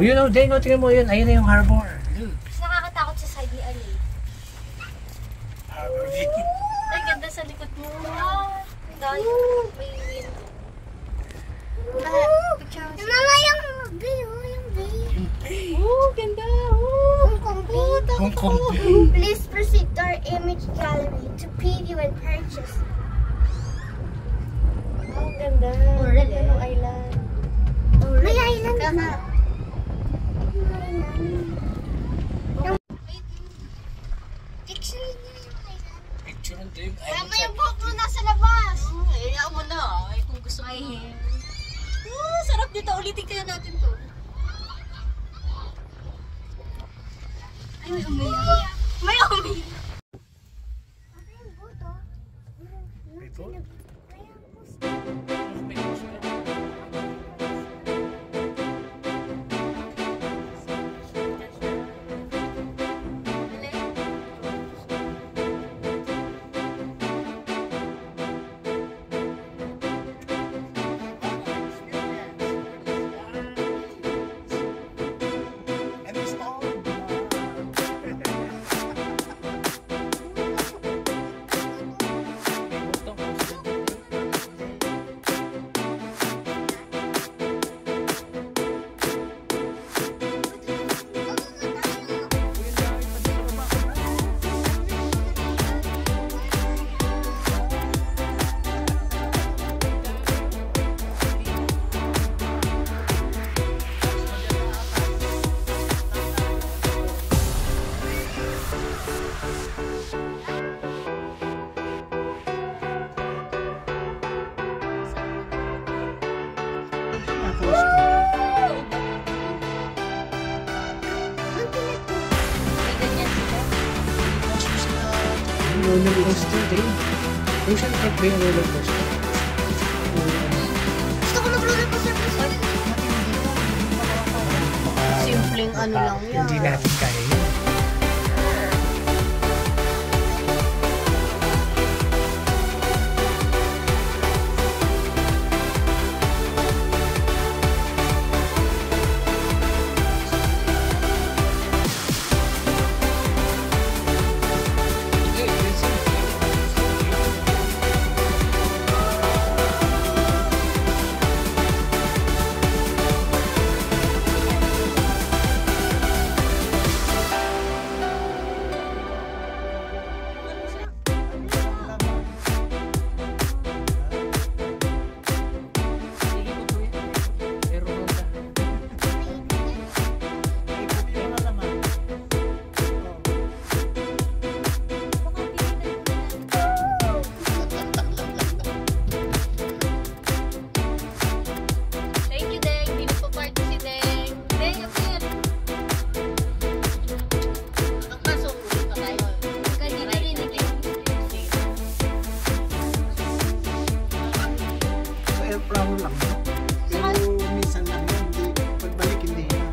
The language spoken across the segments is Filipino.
yun o, Dane, tingnan mo yun. Ayun na yung harbor. Mas nakakatakot sa side ni Ali. Harbor. Ay, ganda sa likod mo. Dahil may wind. Mama, yung bay, yung bay. Oh, ganda. Hong Kong. Please proceed to our image gallery to preview and purchase. Oh, ganda. Anong island? May island ka. Picture niya yung island. Picture nito yung island. Tama yung buhok mo nasa labas. Ayaw mo na. Ay, kung gusto mo. Sarap dito. Ulitin kaya natin to. Ay, may umiyak. May umiyak. Ito? Roller coaster din. Ocean Park ba yung roller coaster? Gusto ko mag-roller coaster. Simpleng ano lang yan. Hindi natin kaya yun. Flower lang. Pero minsan lang yun. Pagbalik hindi na.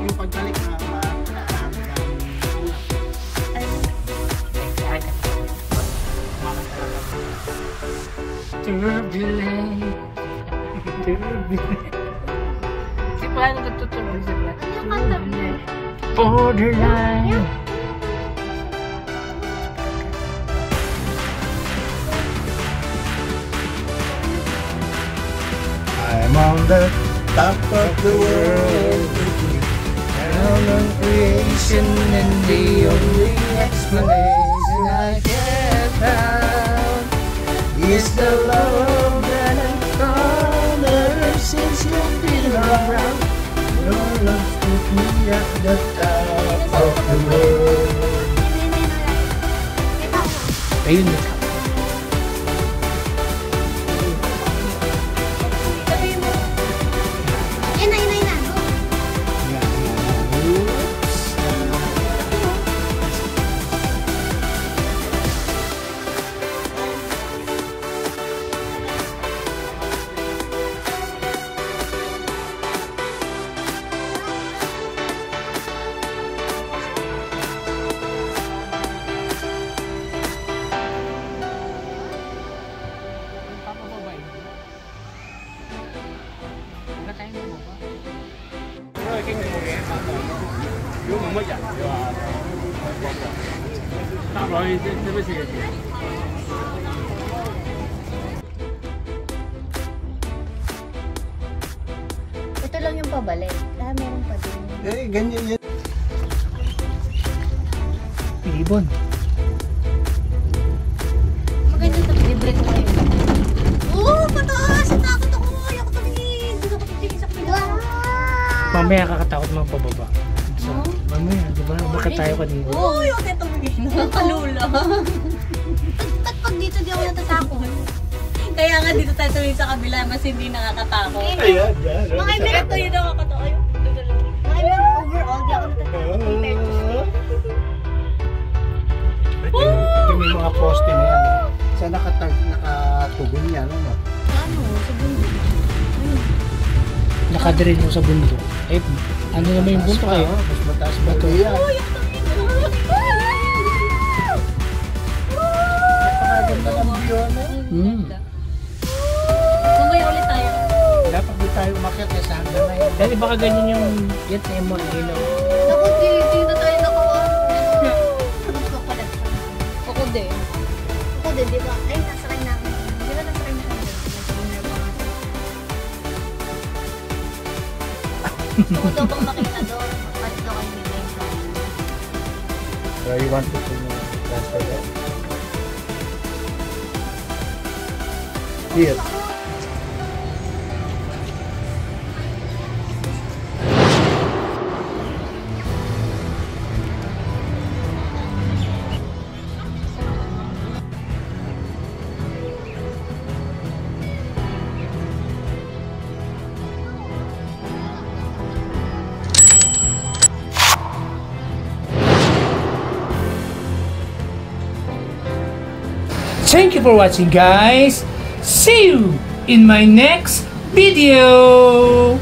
Yung pagbalik na marami Turbulent. Si paano nagtutuloy sila? Borderline. I'm on the top of the world, Down on creation, and the only explanation I can found is the love that I've found ever since you've been around. Your love took me at the top of the world. Ayun na. Ito lang yung pabalik. Meron pa din. Eh, ganyan yan. Ibon. Maganda ito. Libre ko kayo. Oo, pataas! Takot ako! Ayoko tumingin! Hindi ako titigil sa pinaka. Mamaya kakatakot mga pababa. So, mamaya, di ba? Baka tayo kanina. Oo, ayoko tayo tumingin. Kalula. Ba't pag dito di ako natatakot? Kaya nga dito tayo tumingin sa kabila, mas hindi nakakatakot. Ayan, yan. Mga ilan Ito yun ako katayo. Mga ilan overall, di ako natatakot compared to Ito yung mga poste na yan. Sa nakatugon yan, ano? ano, sa bundok. Nakadirin mo sa bundok. Eh, ano naman yung bundok kayo? Mas mataas ba ito yan? Napakaganda ng view, ano? Mamaya ulit tayo. Dapat di tayo umakyat eh, sa hanggang na yun. Dahil baka ganyan yung yet na mo ilaw. Naku, dito tayo nakuha. Ako pala. Ako din. Ako din, di ba? Ay, nasakay namin. Di ba nasakay na kami? Gusto ko daw bang makita doon. Palit daw kami ni So you want to transfer that? Here. Thank you for watching, guys. See you in my next video.